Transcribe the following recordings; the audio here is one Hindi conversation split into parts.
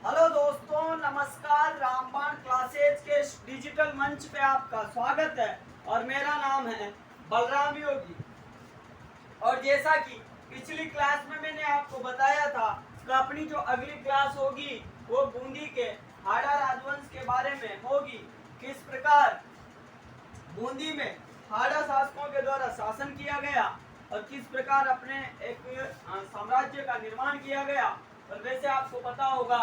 हेलो दोस्तों, नमस्कार। रामबाण क्लासेज के डिजिटल मंच पे आपका स्वागत है और मेरा नाम है बलराम योगी। और जैसा कि पिछली क्लास में मैंने आपको बताया था कि अपनी जो अगली क्लास होगी वो बूंदी के हाड़ा राजवंश के बारे में होगी। किस प्रकार बूंदी में हाड़ा शासकों के द्वारा शासन किया गया और किस प्रकार अपने एक साम्राज्य का निर्माण किया गया। और वैसे आपको पता होगा,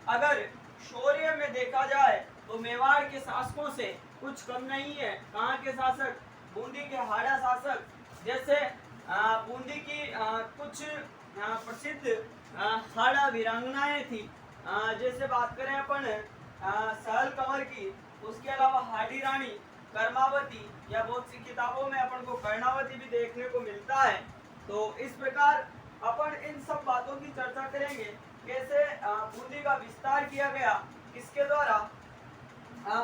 अगर शौर्य में देखा जाए तो मेवाड़ के शासकों से कुछ कम नहीं है। कहाँ के शासक? बूंदी के हाड़ा शासक। जैसे बूंदी की कुछ प्रसिद्ध हाड़ा वीरांगनाएं थी। जैसे बात करें अपन सहल कंवर की, उसके अलावा हाड़ी रानी, कर्मावती, या बहुत सी किताबों में अपन को कर्णावती भी देखने को मिलता है। तो इस प्रकार अपन इन सब बातों की चर्चा करेंगे, कैसे बूंदी का विस्तार किया गया, किसके द्वारा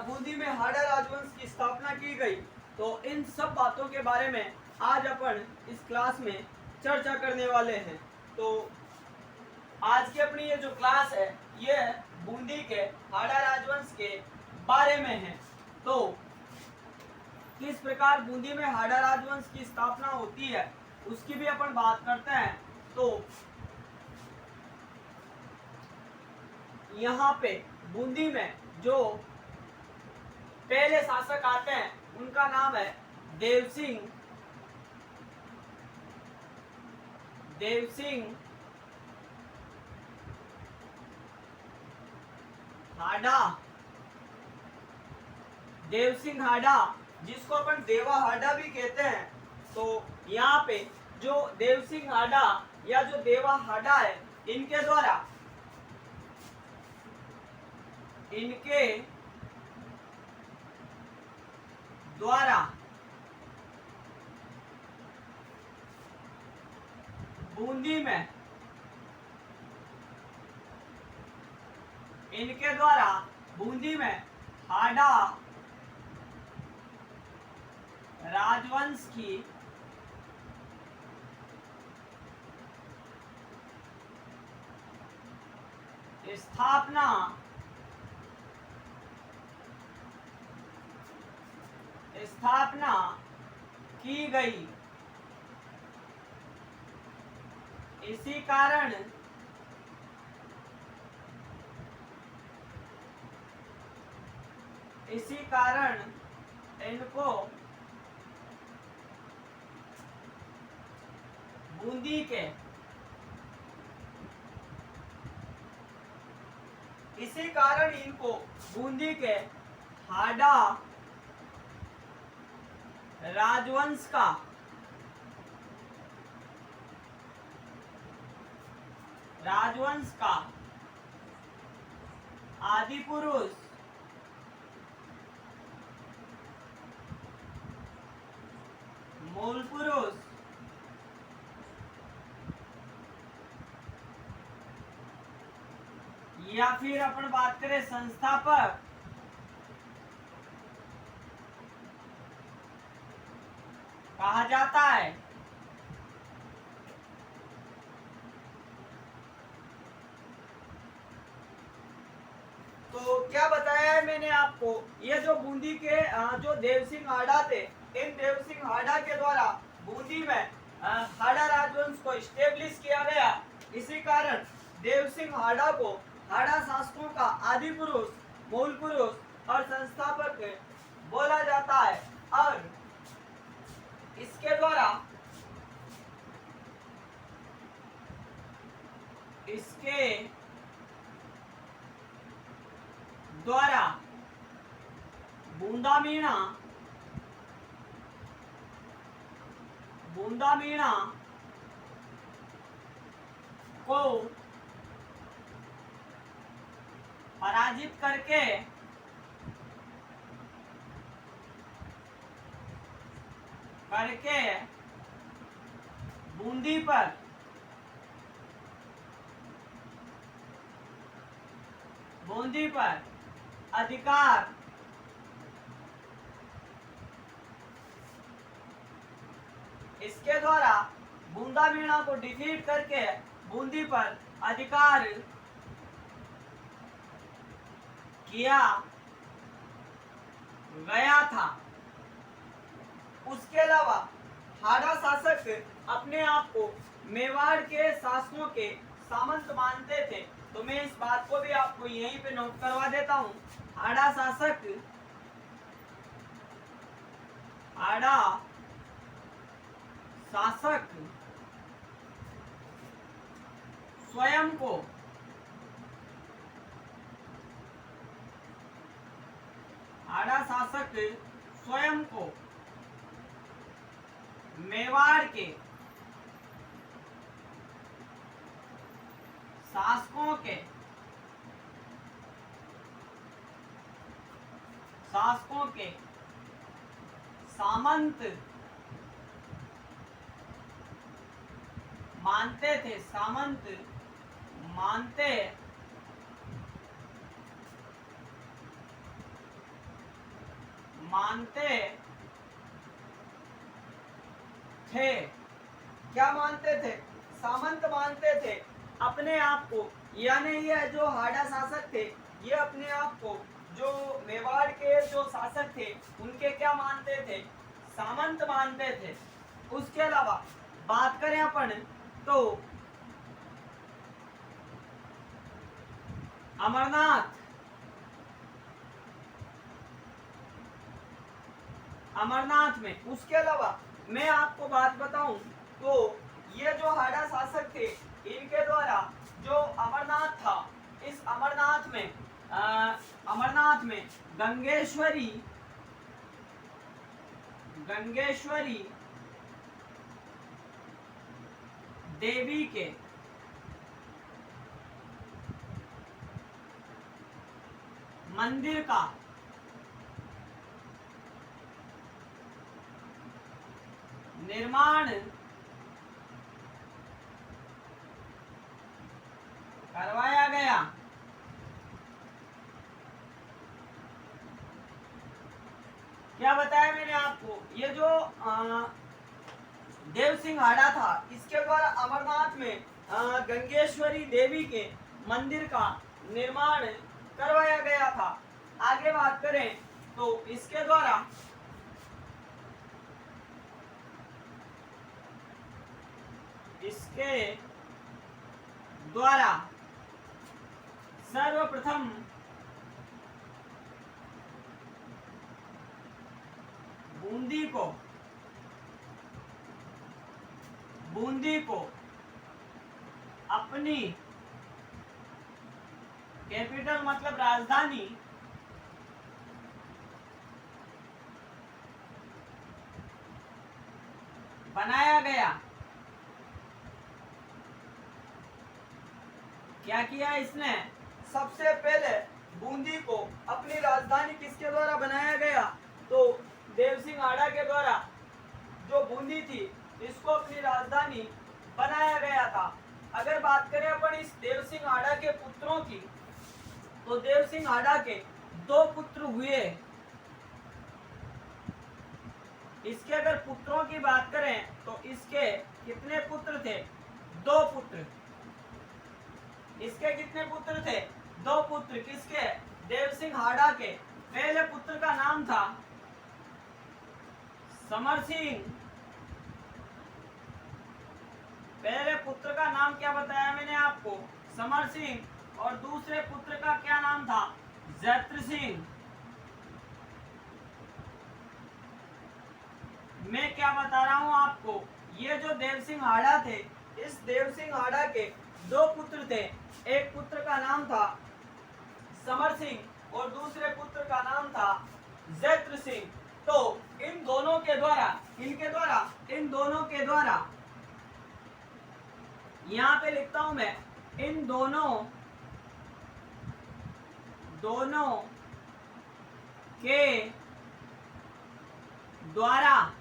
बूंदी में हाड़ा राजवंश की स्थापना की गई। तो इन सब बातों के बारे में आज अपन इस क्लास में चर्चा करने वाले हैं। तो आज की अपनी ये जो क्लास है ये बूंदी के हाड़ा राजवंश के बारे में है। तो किस प्रकार बूंदी में हाड़ा राजवंश की स्थापना होती है उसकी भी अपन बात करते हैं। तो यहाँ पे बूंदी में जो पहले शासक आते हैं उनका नाम है देवसिंह हाड़ा। देवसिंह हाड़ा, जिसको अपन देवा हाड़ा भी कहते हैं। तो यहाँ पे जो देवसिंह हाड़ा या जो देवा हाड़ा है, इनके द्वारा बूंदी में हाड़ा राजवंश की स्थापना की गई। इसी कारण इनको बूंदी के हाड़ा राजवंश का आदि पुरुष मूल पुरुष या फिर अपन बात करें संस्थापक कहा जाता है। तो क्या बताया है मैंने आपको, ये जो बूंदी के जो देवसिंह हाड़ा थे, इन देवसिंह हाड़ा के द्वारा बूंदी में हाड़ा राजवंश को स्टेब्लिश किया गया। इसी कारण देवसिंह हाड़ा को हाड़ा शासकों का आदि पुरुष, मूल पुरुष और संस्थापक बोला जाता है। और इसके द्वारा बूंदा मीणा को पराजित करके बूंदी पर अधिकार इसके द्वारा बूंदा मीणा को डिफीट करके बूंदी पर अधिकार किया गया था। उसके अलावा हाड़ा शासक अपने आप को मेवाड़ के शासकों के सामंत मानते थे। तो मैं इस बात को भी आपको यहीं पे नोट करवा देता हूं। हाड़ा शासक स्वयं को मेवाड़ के शासकों के सामंत मानते थे। मानते थे। क्या मानते थे? सामंत मानते थे अपने आप को। यानी ये जो हाड़ा शासक थे, ये अपने आप को जो मेवाड़ के जो शासक थे उनके क्या मानते थे? सामंत मानते थे। उसके अलावा बात करें अपन तो अमरनाथ में, उसके अलावा मैं आपको बात बताऊं तो ये जो हाड़ा शासक थे इनके द्वारा जो अमरनाथ था, इस अमरनाथ में गंगेश्वरी देवी के मंदिर का निर्माण करवाया गया। क्या बताया मैंने आपको? ये जो देव सिंह हाड़ा था, इसके द्वारा अमरनाथ में गंगेश्वरी देवी के मंदिर का निर्माण करवाया गया था। आगे बात करें तो इसके द्वारा सर्वप्रथम बूंदी को अपनी कैपिटल मतलब राजधानी बनाया गया। क्या किया इसने? सबसे पहले बूंदी को अपनी राजधानी किसके द्वारा बनाया गया? तो देव सिंह हाड़ा के द्वारा जो बूंदी थी इसको अपनी राजधानी बनाया गया था। अगर बात करें अपन इस देव सिंह हाड़ा के पुत्रों की, तो देव सिंह हाड़ा के 2 पुत्र हुए। इसके अगर पुत्रों की बात करें तो इसके कितने पुत्र थे? 2 पुत्र। इसके कितने पुत्र थे? 2 पुत्र। किसके? देव सिंह हाड़ा के। पहले पुत्र का नाम था समर सिंह। पहले पुत्र का नाम क्या बताया मैंने आपको? समर सिंह। और दूसरे पुत्र का क्या नाम था? जैत्र सिंह। मैं क्या बता रहा हूं आपको, ये जो देव सिंह हाड़ा थे, इस देव सिंह हाड़ा के 2 पुत्र थे। एक पुत्र का नाम था समर सिंह और दूसरे पुत्र का नाम था जैत्र सिंह। तो इन दोनों के द्वारा यहां पे लिखता हूं मैं, इन दोनों के द्वारा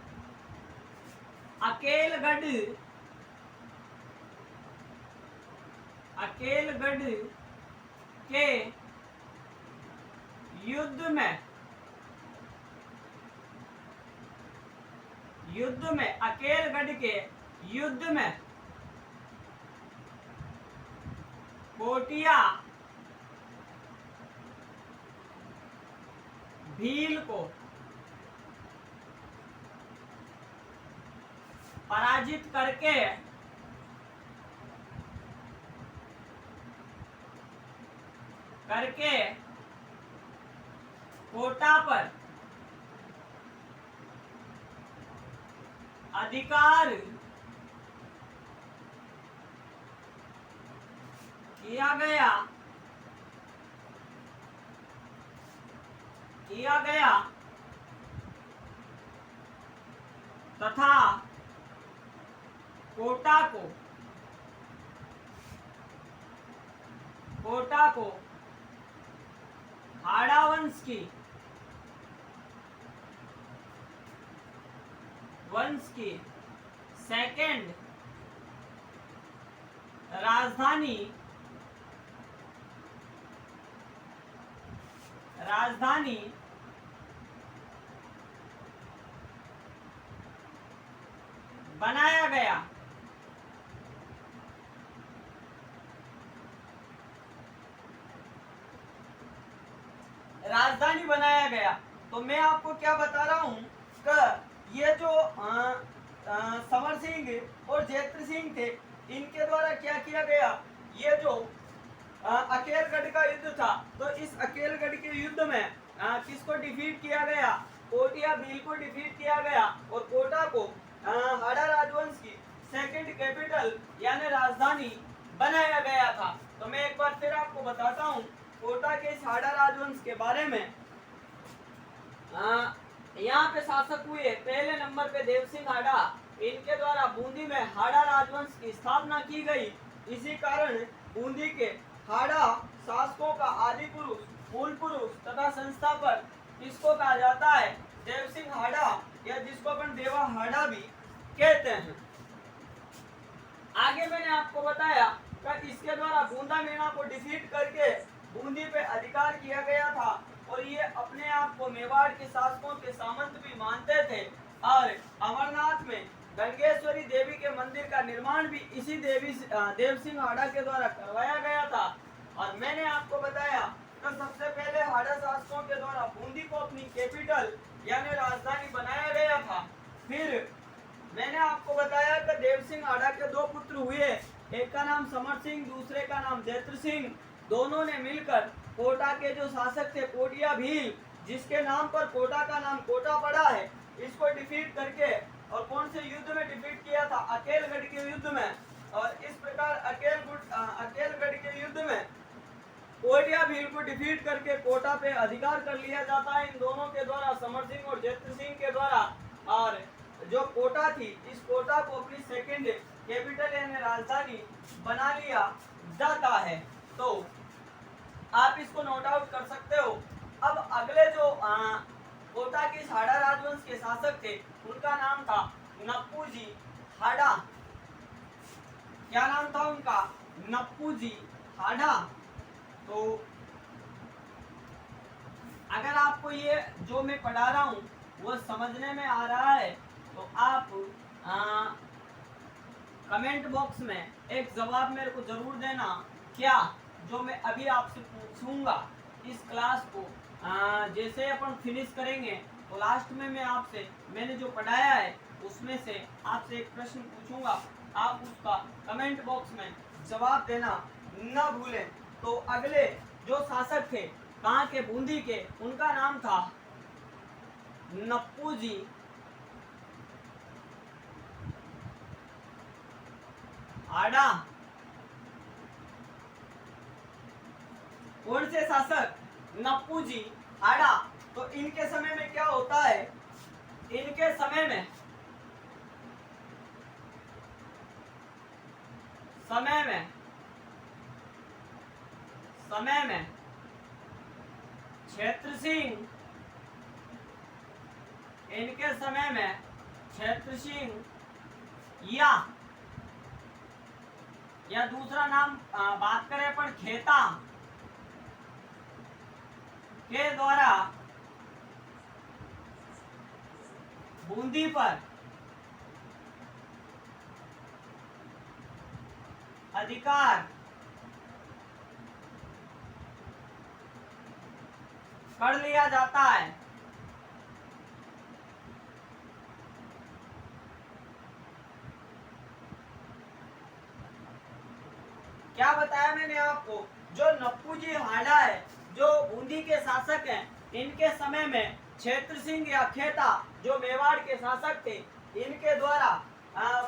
अकेलगढ़ के युद्ध में अकेलगढ़ के युद्ध में कोटिया भील को पराजित करके कोटा पर अधिकार किया गया तथा कोटा को हाड़ा वंश की सेकेंड राजधानी बनाया गया। राजधानी बनाया गया। तो मैं आपको क्या बता रहा हूं कि ये जो समर सिंह और जैत्र सिंह थे, इनके द्वारा क्या किया गया, ये जो अकेलगढ़ का युद्ध था, तो इस अकेलगढ़ के युद्ध में किसको डिफीट किया गया, कोटिया भील को डिफीट किया गया और कोटा को हाड़ा राजवंश की सेकंड कैपिटल यानी राजधानी बनाया गया था। तो मैं एक बार फिर आपको बताता हूँ कोटा के इस हाड़ा राजवंश के बारे में। यहाँ पे शासक हुए पहले नंबर पे देव सिंह हाड़ा, इनके द्वारा बूंदी में हाड़ा राजवंश की स्थापना की गई। इसी कारण बूंदी के हाड़ा शासकों का आदि पुरुष, मूल पुरुष तथा संस्थापक किसको कहा जाता है, देव सिंह हाड़ा, या जिसको अपन देवा हाड़ा भी कहते हैं। आगे मैंने आपको बताया कि इसके द्वारा बूंदा मीणा को डिफीट करके बूंदी पे अधिकार किया गया था और ये अपने आप को मेवाड़ के शासकों के सामंत भी मानते थे। और अमरनाथ में गंगेश्वरी देवी के मंदिर का निर्माण भी इसी देव सिंह हाड़ा के द्वारा करवाया गया था। और मैंने आपको बताया कि सबसे पहले हाड़ा शासकों के द्वारा बूंदी को अपनी कैपिटल यानी राजधानी बनाया गया था। फिर मैंने आपको बताया कि देव सिंह हाड़ा के दो पुत्र हुए, एक का नाम समर सिंह, दूसरे का नाम जैत्र सिंह। दोनों ने मिलकर कोटा के जो शासक थे कोटिया भील, जिसके नाम पर कोटा का नाम कोटा पड़ा है, इसको डिफीट करके, और कौन से युद्ध में डिफीट किया था, अकेलगढ़ के युद्ध में। और इस प्रकार अकेलगढ़ के युद्ध में कोटिया भील को डिफीट करके कोटा पे अधिकार कर लिया जाता है इन दोनों के द्वारा, समर सिंह और जैत्र सिंह के द्वारा। और जो कोटा थी, इस कोटा को अपनी सेकंड कैपिटल यानी राजधानी बना लिया जाता है। तो आप इसको नोट आउट कर सकते हो। अब अगले जो कोटा के हाड़ा राजवंश के शासक थे, उनका नाम था नप्पू जी हाड़ा। क्या नाम था उनका, नप्पू जी हाड़ा। तो अगर आपको ये जो मैं पढ़ा रहा हूँ वो समझने में आ रहा है तो आप कमेंट बॉक्स में एक जवाब मेरे को जरूर देना। क्या जो मैं अभी आपसे पूछूंगा इस क्लास को जैसे अपन फिनिश करेंगे तो लास्ट में मैं आपसे मैंने जो पढ़ाया है उसमें से आपसे एक प्रश्न पूछूंगा, आप उसका कमेंट बॉक्स में जवाब देना न भूलें। तो अगले जो शासक थे कहाँ के, बूंदी के, उनका नाम था नप्पू जी हाड़ा। कौन से शासक, नप्पू जी हाड़ा। तो इनके समय में क्या होता है, इनके समय में क्षेत्र सिंह, इनके समय में क्षेत्र सिंह या दूसरा नाम बात करें अपन खेता के द्वारा बूंदी पर अधिकार कर लिया जाता है। क्या बताया मैंने आपको, जो नप्पूजी हाड़ा है, जो बूंदी के शासक हैं, इनके समय में क्षेत्र सिंह या खेता जो मेवाड़ के शासक थे, इनके द्वारा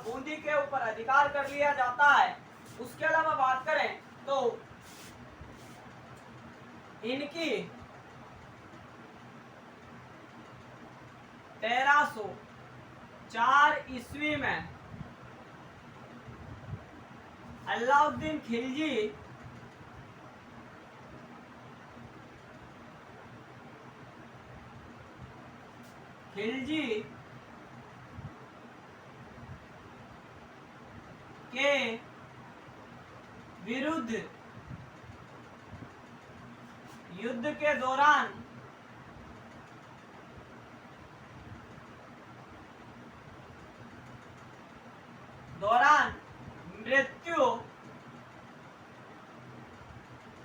बूंदी के ऊपर अधिकार कर लिया जाता है। उसके अलावा बात करें तो इनकी 1304 ईस्वी में अलाउद्दीन खिलजी के विरुद्ध युद्ध के दौरान मृत्यु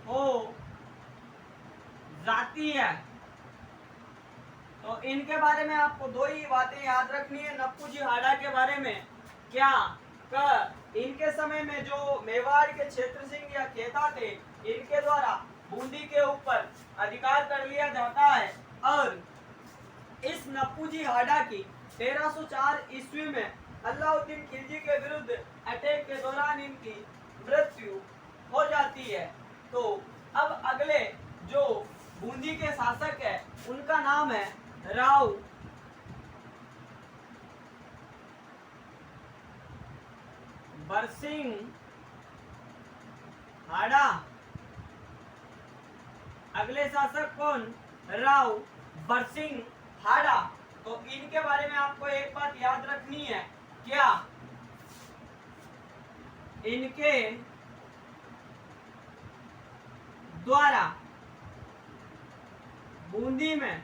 हो जाती है। तो इनके बारे में आपको दो ही बातें याद रखनी है नप्पूजी हाड़ा के बारे में। क्या इनके समय में जो मेवाड़ के क्षेत्र सिंह या खेता थे, इनके द्वारा बूंदी के ऊपर अधिकार कर लिया जाता है, और इस नप्पूजी हाड़ा की 1304 ईस्वी में अलाउद्दीन खिलजी के विरुद्ध अटैक के दौरान इनकी मृत्यु हो जाती है। तो अब अगले जो बूंदी के शासक है, उनका नाम है राव बरसिंह हाड़ा। अगले शासक कौन? राव बरसिंह हाड़ा। तो इनके बारे में आपको एक बात याद रखनी है, क्या इनके द्वारा बूंदी में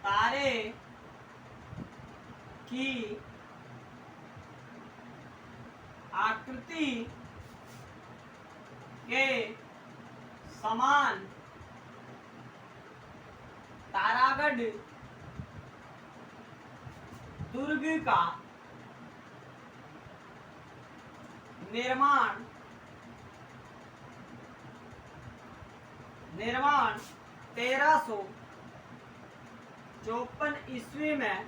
तारे की आकृति के समान तारागढ़ दुर्ग का निर्माण 1354 ईस्वी में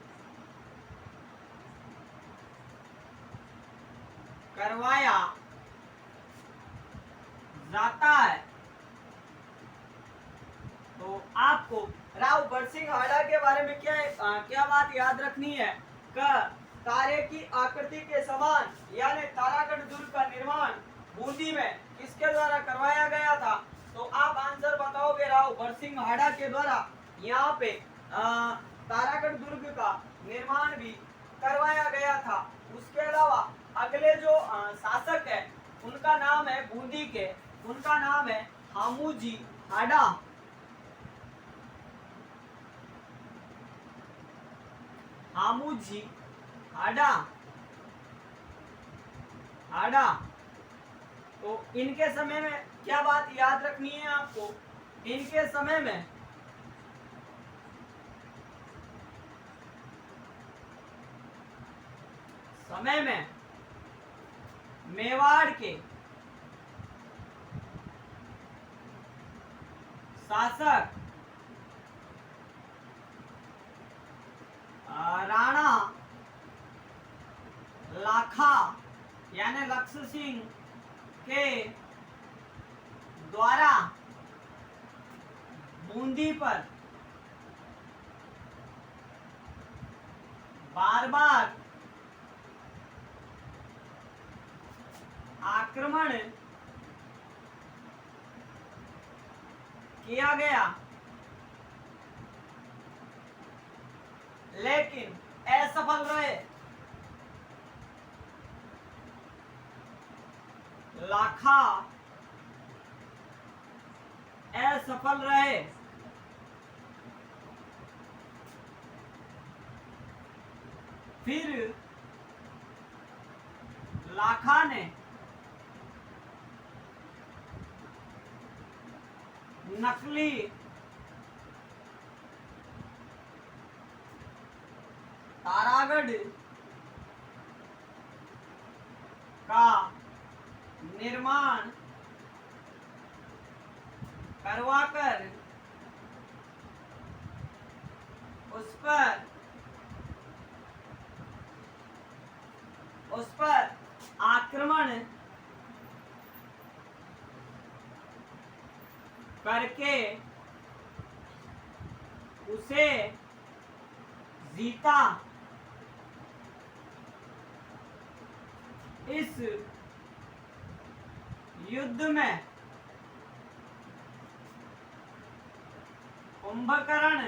करवाया जाता है। तो आपको राव बरसिंह हाड़ा के बारे में क्या बात याद रखनी है? तारे की आकृति के समान यानी तारागढ़ दुर्ग का निर्माण बूंदी में किसके द्वारा करवाया गया था? तो आप आंसर बताओगे राव बरसिंह हाड़ा के द्वारा यहाँ पे तारागढ़ दुर्ग का निर्माण भी करवाया गया था। उसके अलावा अगले जो शासक है, उनका नाम है बूंदी के, उनका नाम है हामूजी हाड़ा। हामूजी हाड़ा। तो इनके समय में क्या बात याद रखनी है आपको? इनके समय में मेवाड़ के शासक राणा लाखा यानी लक्ष्य सिंह के द्वारा बूंदी पर बार बार आक्रमण किया गया, लेकिन असफल रहे। लाखा असफल रहे। फिर लाखा ने नकली तारागढ़ निर्माण करवाकर उस पर आक्रमण करके उसे जीता। इस युद्ध में कुंभकर्ण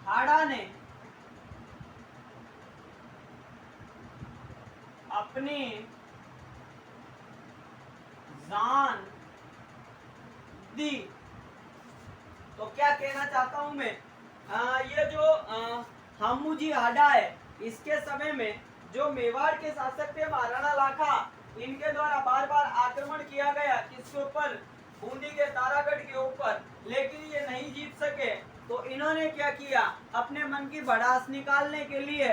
हाड़ा ने अपनी जान दी। तो क्या कहना चाहता हूं मैं, ये जो हामूजी हाड़ा है, इसके समय में जो मेवाड़ के शासक थे महाराणा लाखा, इनके द्वारा बार बार आक्रमण किया गया किसके ऊपर, बूंदी के तारागढ़ के ऊपर, लेकिन ये नहीं जीत सके। तो इन्होंने क्या किया, अपने मन की भड़ास निकालने के लिए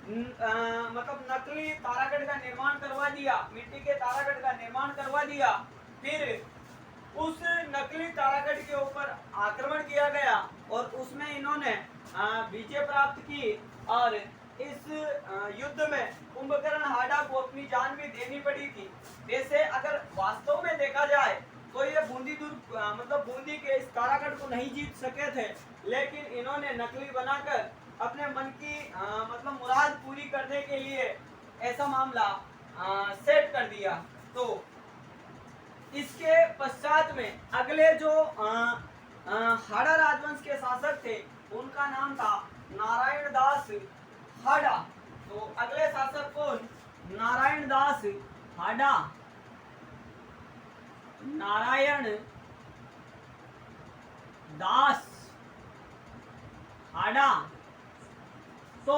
मतलब नकली तारागढ़ का निर्माण करवा दिया, मिट्टी के तारागढ़ का निर्माण करवा दिया। फिर उस नकली तारागढ़ के ऊपर आक्रमण किया गया और उसमें इन्होंने विजय प्राप्त की और इस युद्ध में कुंभकर्ण हाड़ा को अपनी जान भी देनी पड़ी थी। वैसे अगर वास्तव में देखा जाए तो ये बूंदी दुर्ग मतलब बूंदी के इस तारागढ़ को नहीं जीत सके थे, लेकिन इन्होंने नकली बनाकर अपने मन की मतलब मुराद पूरी करने के लिए ऐसा मामला सेट कर दिया। तो इसके पश्चात में अगले जो हाड़ा राजवंश के शासक थे उनका नाम था नारायण दास हाड़ा। तो अगले शासक कौन, नारायण दास हाड़ा, नारायण दास हाड़ा। तो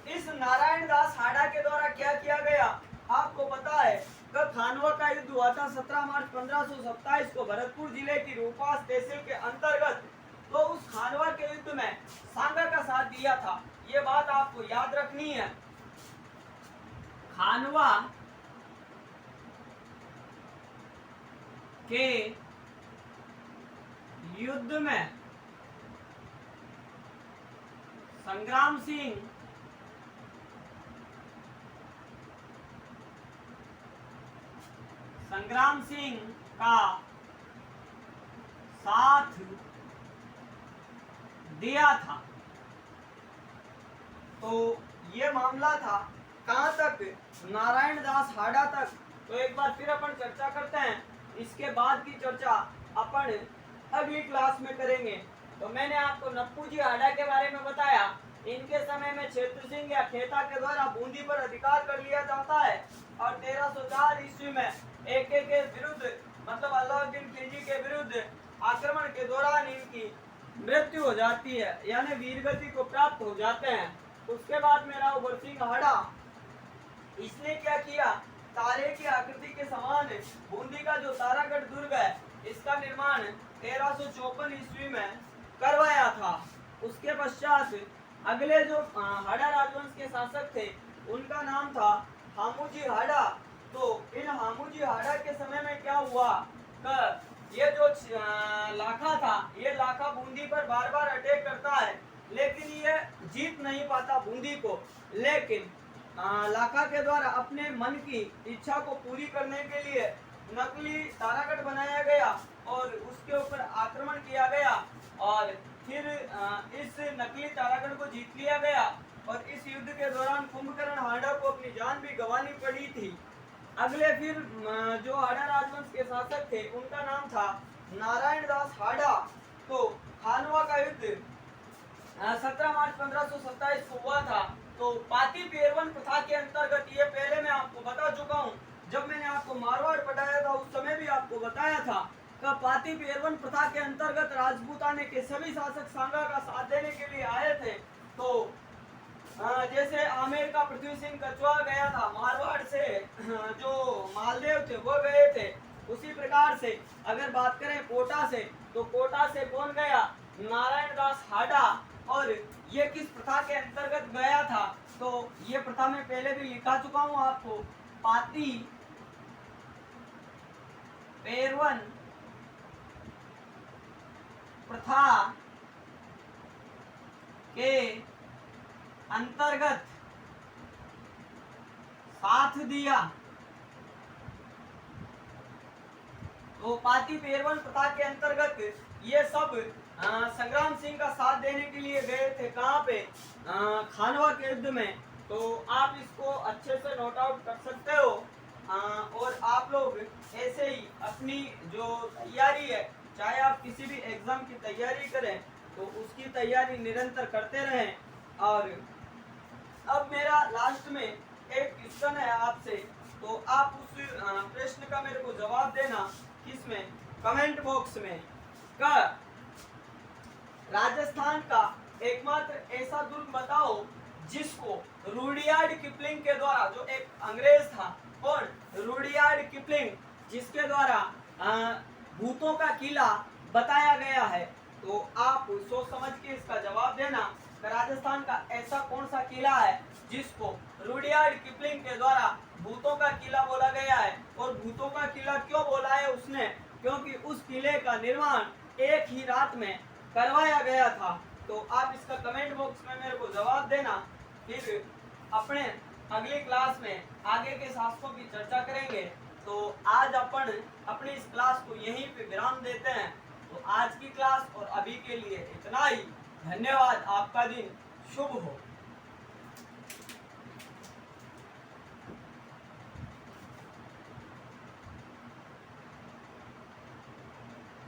इस नारायण दास हाड़ा के द्वारा क्या किया गया, आपको पता है कि खानवा का युद्ध हुआ था 17 मार्च 1527 को भरतपुर जिले की रूपास तहसील के अंतर्गत। तो उस खानवा के युद्ध में सांगा का साथ दिया था, ये बात आपको याद रखनी है। खानवा के युद्ध में संग्राम सिंह का साथ दिया था। तो ये मामला था कहां तक, नारायण दास हाड़ा तक। तो एक बार फिर अपन चर्चा करते हैं, इसके बाद की चर्चा अपन अगली क्लास में करेंगे। तो मैंने आपको नप्पू जी हाड़ा के बारे में बताया, इनके समय में क्षेत्र सिंह या खेता के द्वारा बूंदी पर अधिकार कर लिया जाता है और 1304 ईस्वी में एक के विरुद्ध मतलब अलाउद्दीन खिलजी के विरुद्ध आक्रमण के दौरान इनकी मृत्यु हो जाती है, यानी वीरगति को प्राप्त हो जाते हैं। उसके बाद में राव बरसिंह हाड़ा, इसने क्या किया, तारे की आकृति के समान बूंदी का जो तारागढ़ दुर्ग है इसका निर्माण 1354 ईस्वी में करवाया था। उसके पश्चात अगले जो हाड़ा राजवंश के शासक थे उनका नाम था हामूजी हाड़ा। तो इन हामूजी हाड़ा के समय में क्या हुआ, ये जो लाखा था, ये लाखा बूंदी पर बार बार अटैक करता है लेकिन ये जीत नहीं पाता बूंदी को। लेकिन लाखा के द्वारा अपने मन की इच्छा को पूरी करने के लिए नकली तारागढ़ बनाया गया और उसके ऊपर आक्रमण किया गया और फिर इस नकली तारागढ़ को जीत लिया गया। और इस युद्ध के दौरान कुंभकर्ण हाड़ा को अपनी जान भी गंवानी पड़ी थी। अगले फिर जो हाड़ा राजवंश के शासक थे उनका नाम था नारायण दास हाड़ा। तो खानवा का युद्ध 17 मार्च 1527 को हुआ था। तो पाती पेरवन प्रथा के अंतर्गत, ये पहले मैं आपको बता चुका हूँ, जब मैंने आपको मारवाड़ पढ़ाया था उस समय भी आपको बताया था कि पाती पेरवन प्रथा के अंतर्गत राजपूताने के सभी शासक सांगा का साथ देने के लिए आए थे। तो जैसे आमेर का पृथ्वी सिंह कचवा गया था मारवाड़ से, जो मालदेव थे वो गए थे, उसी प्रकार से अगर बात करें कोटा से, तो कोटा से कौन गया, नारायण दास हाड़ा। और ये किस प्रथा के अंतर्गत गया था, तो ये प्रथा मैं पहले भी लिखा चुका हूं आपको। पाती पेरवन प्रथा के अंतर्गत साथ दिया। तो पाती पेरवन प्रथा के अंतर्गत ये सब संग्राम सिंह का साथ देने के लिए गए थे। कहाँ पे? खानवा के युद्ध में। तो आप इसको अच्छे से नोट आउट कर सकते हो। और आप लोग ऐसे ही अपनी जो तैयारी है, चाहे आप किसी भी एग्जाम की तैयारी करें तो उसकी तैयारी निरंतर करते रहें। और अब मेरा लास्ट में एक क्वेश्चन है आपसे, तो आप उस प्रश्न का मेरे को जवाब देना। किसमें? कमेंट बॉक्स में। का राजस्थान का एकमात्र ऐसा दुर्ग बताओ जिसको रुडयार्ड किपलिंग के द्वारा, जो एक अंग्रेज था, कौन? रुडयार्ड किपलिंग, जिसके द्वारा भूतों का किला बताया गया है। तो आप सोच समझ के इसका जवाब देना। राजस्थान का ऐसा कौन सा किला है जिसको रुडयार्ड किपलिंग के द्वारा भूतों का किला बोला गया है? और भूतों का किला क्यों बोला है उसने? क्योंकि उस किले का निर्माण एक ही रात में करवाया गया था। तो आप इसका कमेंट बॉक्स में मेरे को जवाब देना। फिर अपने अगली क्लास में आगे के शास्त्रों की चर्चा करेंगे। तो आज अपन अपनी इस क्लास को यहीं पे विराम देते हैं। तो आज की क्लास और अभी के लिए इतना ही। धन्यवाद। आपका दिन शुभ हो।